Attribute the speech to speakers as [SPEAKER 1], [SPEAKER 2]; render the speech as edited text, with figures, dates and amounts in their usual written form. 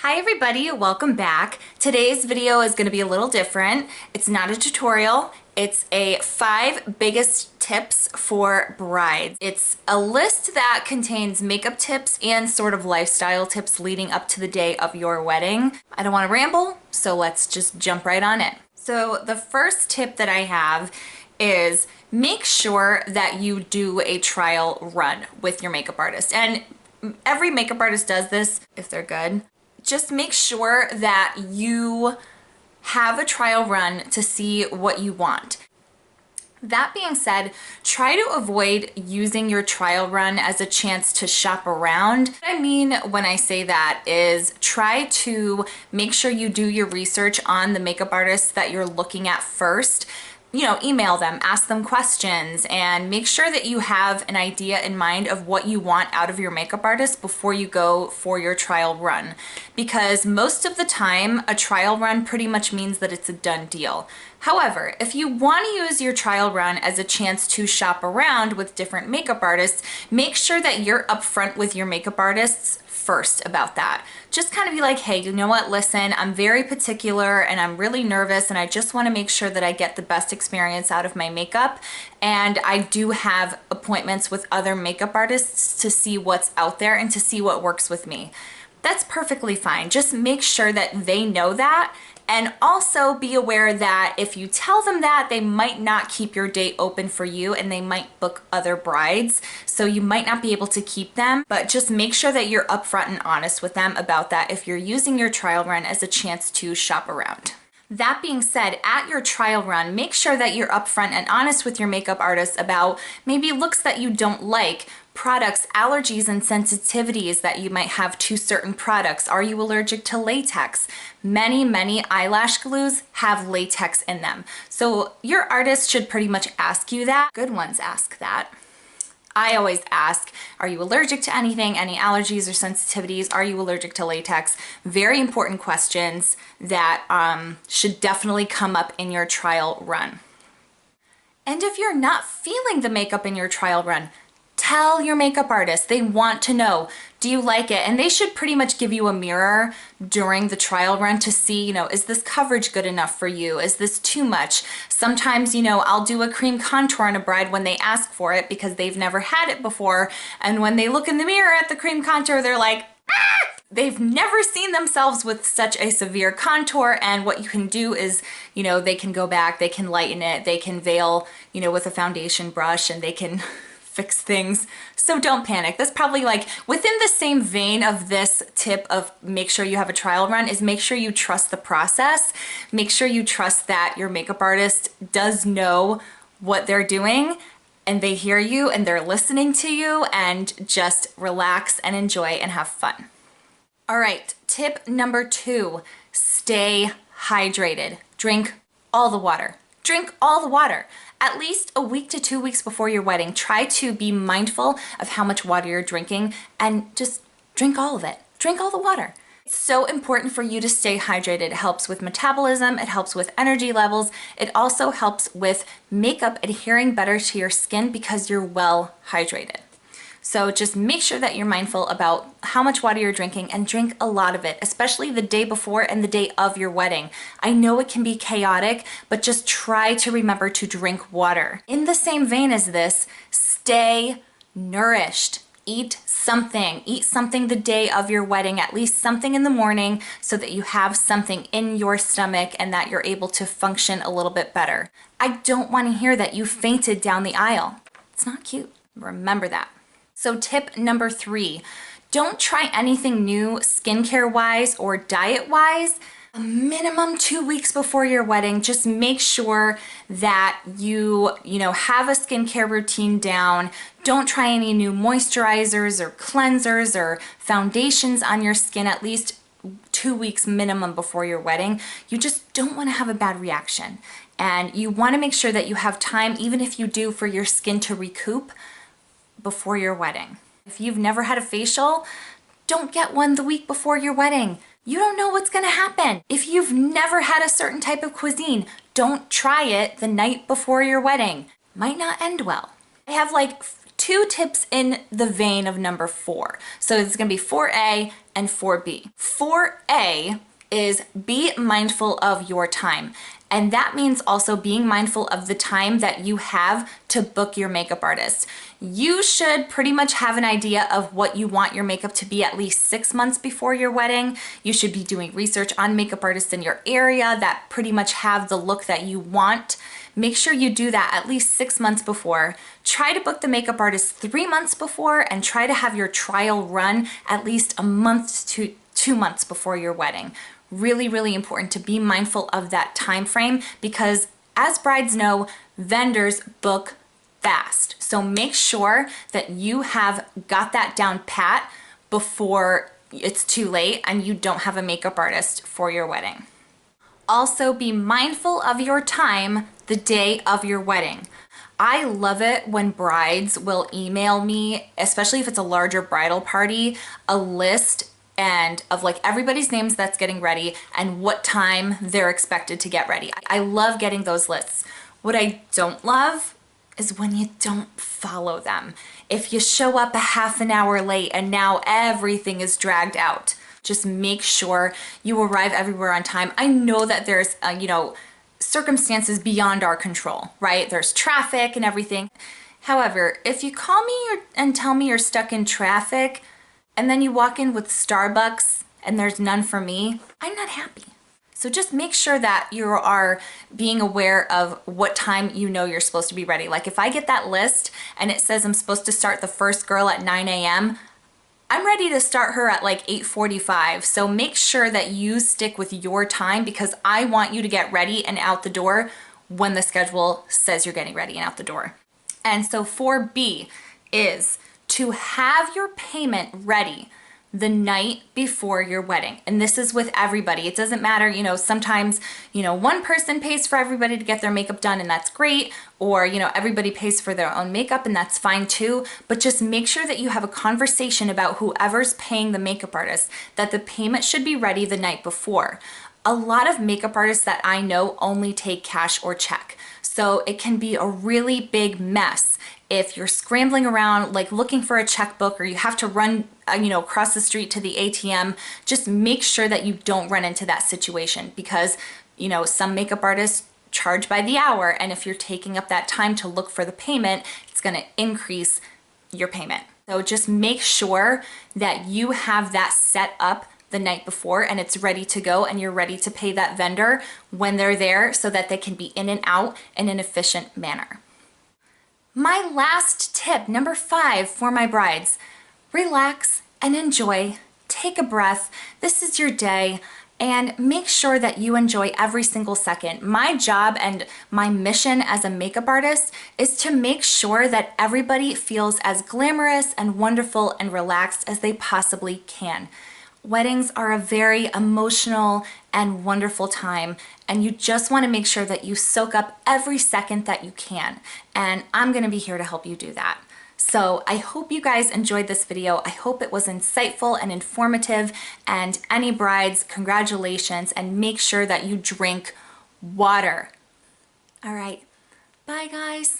[SPEAKER 1] Hi everybody, welcome back. Today's video is going to be a little different. It's not a tutorial. It's a 5 biggest tips for brides. It's a list that contains makeup tips and sort of lifestyle tips leading up to the day of your wedding. I don't want to ramble, so let's just jump right on in. So the first tip that I have is make sure that you do a trial run with your makeup artist. And every makeup artist does this if they're good. Just make sure that you have a trial run to see what you want. That being said, try to avoid using your trial run as a chance to shop around. What I mean when I say that is try to make sure you do your research on the makeup artists that you're looking at first. You know, email them, ask them questions, and make sure that you have an idea in mind of what you want out of your makeup artist before you go for your trial run. Because most of the time, a trial run pretty much means that it's a done deal. However, if you want to use your trial run as a chance to shop around with different makeup artists, make sure that you're upfront with your makeup artists first about that. Just kind of be like, hey, you know what, listen, I'm very particular and I'm really nervous and I just want to make sure that I get the best experience out of my makeup, and I do have appointments with other makeup artists to see what's out there and to see what works with me. That's perfectly fine. Just make sure that they know that, and also be aware that if you tell them that, they might not keep your date open for you and they might book other brides. So you might not be able to keep them, but just make sure that you're upfront and honest with them about that if you're using your trial run as a chance to shop around. That being said, at your trial run, make sure that you're upfront and honest with your makeup artist about maybe looks that you don't like, products, allergies, and sensitivities that you might have to certain products. Are you allergic to latex? Many eyelash glues have latex in them. So your artist should pretty much ask you that. Good ones ask that. I always ask, are you allergic to anything, any allergies or sensitivities? Are you allergic to latex? Very important questions that should definitely come up in your trial run. And if you're not feeling the makeup in your trial run, tell your makeup artist. They want to know, do you like it? And they should pretty much give you a mirror during the trial run to see, you know, is this coverage good enough for you? Is this too much? Sometimes, you know, I'll do a cream contour on a bride when they ask for it because they've never had it before. And when they look in the mirror at the cream contour, they're like, ah! They've never seen themselves with such a severe contour, and what you can do is, you know, they can go back, they can lighten it, they can veil, you know, with a foundation brush, and they can fix things. So don't panic. That's probably like within the same vein of this tip of make sure you have a trial run is make sure you trust the process. Make sure you trust that your makeup artist does know what they're doing and they hear you and they're listening to you, and just relax and enjoy and have fun. All right, tip number 2, stay hydrated. Drink all the water. Drink all the water. At least a week to 2 weeks before your wedding, try to be mindful of how much water you're drinking and just drink all of it. Drink all the water. It's so important for you to stay hydrated. It helps with metabolism, it helps with energy levels, it also helps with makeup adhering better to your skin because you're well hydrated. So just make sure that you're mindful about how much water you're drinking and drink a lot of it, especially the day before and the day of your wedding. I know it can be chaotic, but just try to remember to drink water. In the same vein as this, stay nourished. Eat something. Eat something the day of your wedding, at least something in the morning, so that you have something in your stomach and that you're able to function a little bit better. I don't want to hear that you fainted down the aisle. It's not cute. Remember that. So tip number 3, don't try anything new skincare wise or diet wise a minimum 2 weeks before your wedding. Just make sure that you have a skincare routine down. Don't try any new moisturizers or cleansers or foundations on your skin at least 2 weeks minimum before your wedding. You just don't want to have a bad reaction. And you want to make sure that you have time, even if you do, for your skin to recoup before your wedding. If you've never had a facial, don't get one the week before your wedding. You don't know what's gonna happen. If you've never had a certain type of cuisine, don't try it the night before your wedding. Might not end well. I have like 2 tips in the vein of number 4. So it's gonna be 4A and 4B. 4A is be mindful of your time. And that means also being mindful of the time that you have to book your makeup artist. You should pretty much have an idea of what you want your makeup to be at least 6 months before your wedding. You should be doing research on makeup artists in your area that pretty much have the look that you want. Make sure you do that at least 6 months before. Try to book the makeup artist 3 months before, and try to have your trial run at least a month to 2 months before your wedding. Really, really important to be mindful of that time frame, because as brides know, vendors book fast. So make sure that you have got that down pat before it's too late and you don't have a makeup artist for your wedding. Also, be mindful of your time the day of your wedding. I love it when brides will email me, especially if it's a larger bridal party, a list and of like everybody's names that's getting ready and what time they're expected to get ready. I love getting those lists. What I don't love is when you don't follow them. If you show up a half an hour late and now everything is dragged out. Just make sure you arrive everywhere on time. I know that there's, circumstances beyond our control, right? There's traffic and everything. However, if you call me and tell me you're stuck in traffic, and then you walk in with Starbucks and there's none for me, I'm not happy. So just make sure that you are being aware of what time you know you're supposed to be ready. Like if I get that list and it says I'm supposed to start the first girl at 9 a.m., I'm ready to start her at like 8:45. So make sure that you stick with your time, because I want you to get ready and out the door when the schedule says you're getting ready and out the door. And so 4B is to have your payment ready the night before your wedding. And this is with everybody. It doesn't matter, sometimes, one person pays for everybody to get their makeup done and that's great. Or, everybody pays for their own makeup and that's fine too. But just make sure that you have a conversation about whoever's paying the makeup artist, that the payment should be ready the night before. A lot of makeup artists that I know only take cash or check. So it can be a really big mess if you're scrambling around like looking for a checkbook, or you have to run across the street to the ATM. Just make sure that you don't run into that situation, because some makeup artists charge by the hour, and if you're taking up that time to look for the payment, it's going to increase your payment. So just make sure that you have that set up the night before and it's ready to go, and you're ready to pay that vendor when they're there so that they can be in and out in an efficient manner. My last tip, number 5 for my brides: relax and enjoy. Take a breath. This is your day, and make sure that you enjoy every single second. My job and my mission as a makeup artist is to make sure that everybody feels as glamorous and wonderful and relaxed as they possibly can. Weddings are a very emotional and wonderful time, and you just want to make sure that you soak up every second that you can. And I'm going to be here to help you do that. So I hope you guys enjoyed this video. I hope it was insightful and informative, and any brides, congratulations, and make sure that you drink water. All right, bye guys.